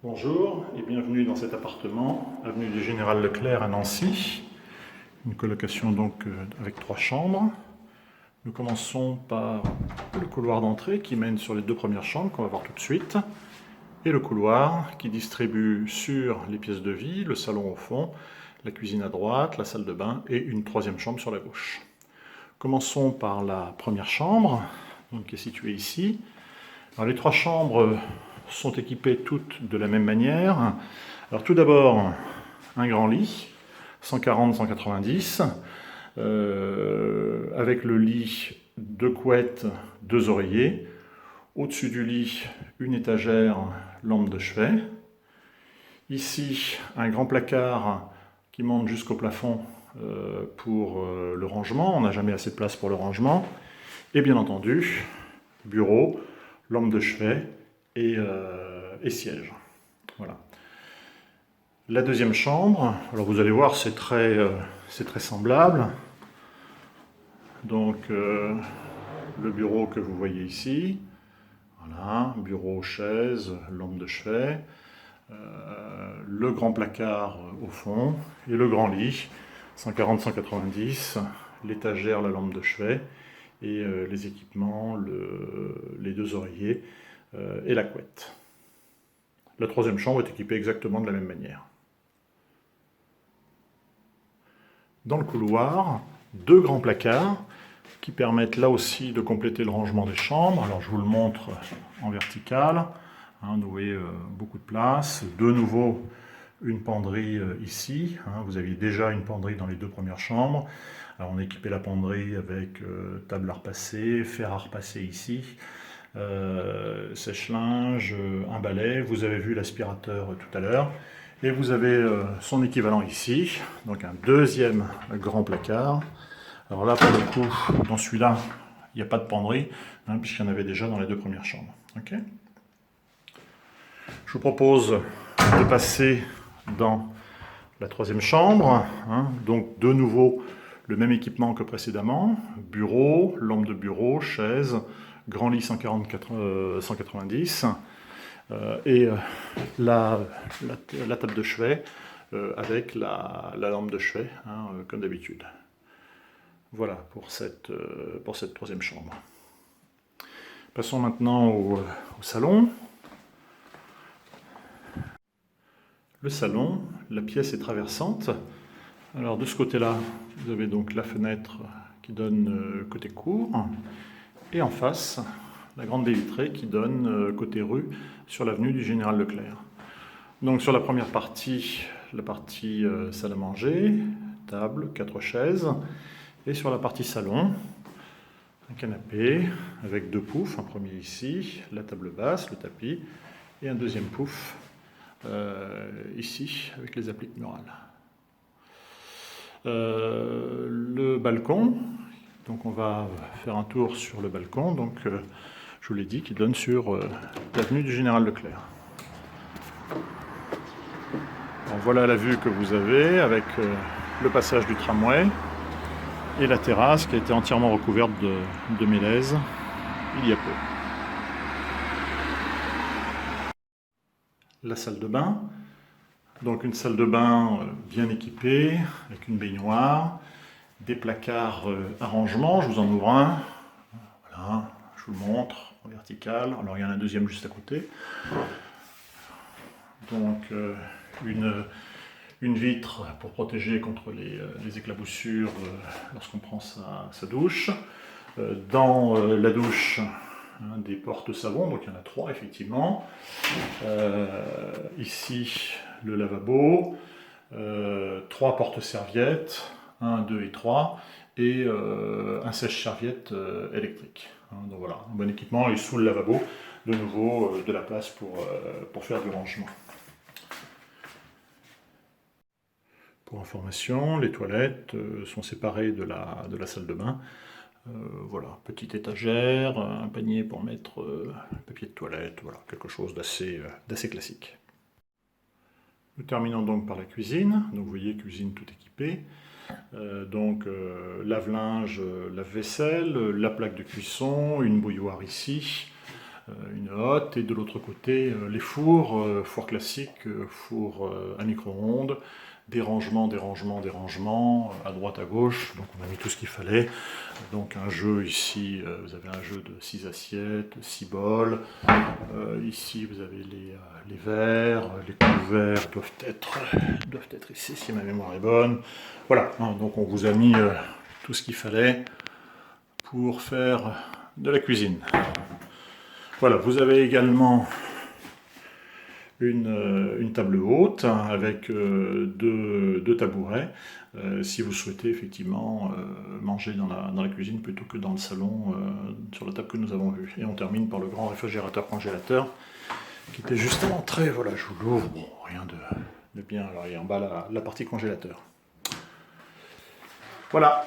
Bonjour et bienvenue dans cet appartement, avenue du Général Leclerc à Nancy. Une colocation donc avec 3 chambres. Nous commençons par le couloir d'entrée qui mène sur les 2 premières chambres qu'on va voir tout de suite. Et le couloir qui distribue sur les pièces de vie, le salon au fond, la cuisine à droite, la salle de bain et une 3e chambre sur la gauche. Commençons par la première chambre, donc, qui est située ici. Alors, les 3 chambres sont équipées toutes de la même manière. Alors tout d'abord, un grand lit, 140-190, avec le lit, 2 couettes, 2 oreillers. Au-dessus du lit, une étagère, lampe de chevet. Ici, un grand placard qui monte jusqu'au plafond pour le rangement. On n'a jamais assez de place pour le rangement. Et bien entendu, bureau, lampe de chevet et siège. Voilà. La 2e chambre, alors vous allez voir, c'est très semblable. Donc, le bureau que vous voyez ici, voilà, bureau, chaise, lampe de chevet, le grand placard au fond, et le grand lit, 140-190, l'étagère, la lampe de chevet, et les équipements, les 2 oreillers et la couette. La 3e chambre est équipée exactement de la même manière. Dans le couloir, 2 grands placards qui permettent là aussi de compléter le rangement des chambres. Alors je vous le montre en vertical. Vous voyez beaucoup de place. De nouveau, une penderie ici. Vous aviez déjà une penderie dans les 2 premières chambres. Alors on a équipé la penderie avec table à repasser, fer à repasser ici, sèche-linge, un balai. Vous avez vu l'aspirateur tout à l'heure. Et vous avez son équivalent ici, donc un 2e grand placard. Alors là, pour le coup, dans celui-là, il n'y a pas de penderie, puisqu'il y en avait déjà dans les 2 premières chambres. Okay. Je vous propose de passer dans la 3e chambre. Donc de nouveau, le même équipement que précédemment. Bureau, lampe de bureau, chaise, grand lit 140-190. Et la table de chevet avec la lampe de chevet, comme d'habitude. Voilà pour cette 3e chambre. Passons maintenant au salon. Le salon, la pièce est traversante. Alors de ce côté-là, vous avez donc la fenêtre qui donne côté cour. Et en face, la grande baie vitrée qui donne côté rue sur l'avenue du Général Leclerc. Donc sur la première partie, la partie salle à manger, table, 4 chaises. Et sur la partie salon, un canapé avec 2 poufs, un premier ici, la table basse, le tapis, et un 2e pouf ici avec les appliques murales. Le balcon, donc on va faire un tour sur le balcon, donc je vous l'ai dit, qui donne sur l'avenue du Général Leclerc. Bon, voilà la vue que vous avez avec le passage du tramway et la terrasse qui a été entièrement recouverte de mélèzes il y a peu. La salle de bain, donc une salle de bain bien équipée avec une baignoire, des placards à rangement. Je vous en ouvre un, voilà, je vous le montre en vertical. Alors il y en a un 2e juste à côté. Donc une vitre pour protéger contre les éclaboussures lorsqu'on prend sa douche. Dans la douche, des porte-savons, donc il y en a 3 effectivement. Ici, le lavabo, 3 porte-serviettes, 1, 2 et 3, et un sèche-serviette électrique. Donc voilà, un bon équipement, et sous le lavabo, de nouveau de la place pour faire du rangement. Pour information, les toilettes sont séparées de la salle de bain. Voilà, petite étagère, un panier pour mettre papier de toilette, voilà, quelque chose d'assez classique. Nous terminons donc par la cuisine. Donc vous voyez, cuisine tout équipée. Lave-linge, lave-vaisselle, la plaque de cuisson, une bouilloire ici, une hotte, et de l'autre côté les fours, four classique, four à micro-ondes, des rangements, à droite, à gauche, donc on a mis tout ce qu'il fallait. Donc un jeu ici, vous avez un jeu de 6 assiettes, 6 bols, ici vous avez les verres, les couverts doivent être ici si ma mémoire est bonne. Voilà, hein, donc on vous a mis tout ce qu'il fallait pour faire de la cuisine. Voilà, vous avez également une table haute avec deux tabourets, si vous souhaitez effectivement manger dans la cuisine plutôt que dans le salon sur la table que nous avons vue. Et on termine par le grand réfrigérateur-congélateur qui était juste à l'entrée. Voilà, je vous l'ouvre, bon, rien de bien. Alors il y a en bas la partie congélateur. Voilà.